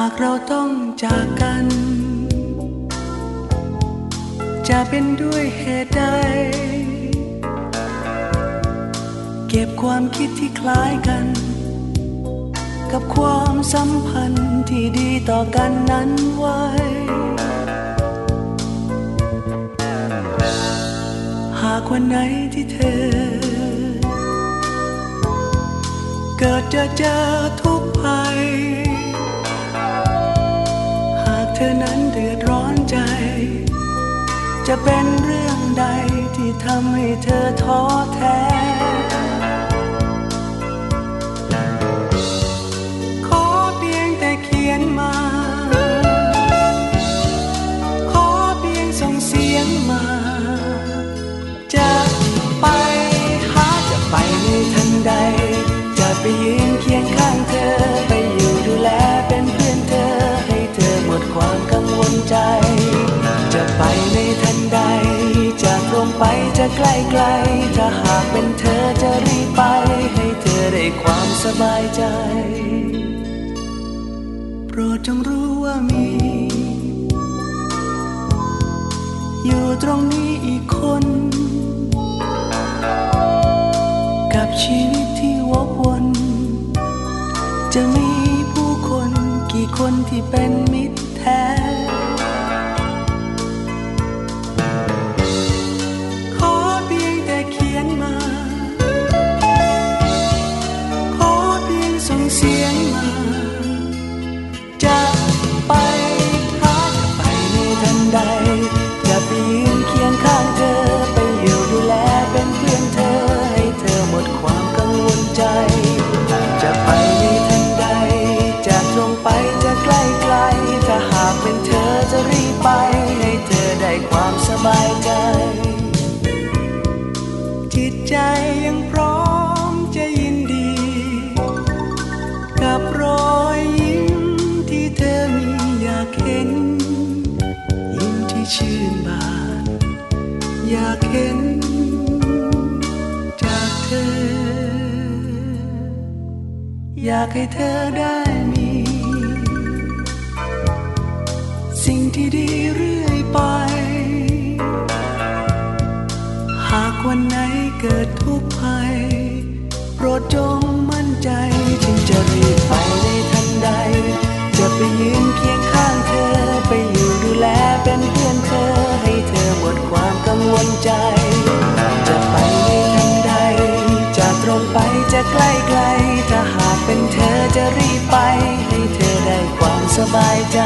ากเราต้องจากกัน จะเป็นด้วยเหตุใดเก็บความคิดที่คล้ายกันกับความสัมพันธ์ที่ดีต่อกันนั้นไว้หากวันไหนที่เธอเกิดจะเจอทุกภัยหากเธอนั้นเดือดร้อนใจจะเป็นเรื่องใดที่ทำให้เธอท้อแท้ขอเพียงแต่เขียนมาขอเพียงส่งเสียงมาจะไปหาจะไปในทันใดจะไปยืนเคียงข้างเธอไปอยู่ดูแลเป็นเพื่อนเธอให้เธอหมดความกังวลใจจะไปในทันใดจะตรงไปจะใกล้ๆถ้าหากเป็นเธอจะรีบไปให้เธอได้ความสบายใจโปรดจงรู้ว่ามีอยู่ตรงนี้อีกคนกับชีวิตที่วกวนจะมีผู้คนกี่คนที่เป็นมิตรแท้ขอเพียงแต่เขียนมาขอเพียงส่งเสียงมาจะไปหาจะไปในทันใดจะไปยืนเคียงข้างเธอไปอยู่ดูแลเป็นเพื่อนเธอให้เธอหมดความกังวลใจจะไปในทันใดจะตรงไปจะใกล้ๆถ้าหากเป็นเธอจะรีบไปให้เธอได้ความสบายใจจิตใจยังพร้อมจะยินดีกับรอยยิ้มที่เธอมีอยากเห็นยิ้มที่ชื่นบานอยากเห็นจากเธออยากให้เธอได้มีสิ่งที่ดีเรื่อยไปหากวันไหนเกิดทุกข์ภัยโปรดจงมั่นใจจึงจะรีบไปในทันใดจะไปยืนเคียงข้างเธอไปอยู่ดูแลเป็นเพื่อนเธอให้เธอหมดความกังวลใจจะไปในทันใดจะตรงไปจะใกล้ๆถ้าหากเป็นเธอจะรีบไปให้เธอได้ความสบายใจ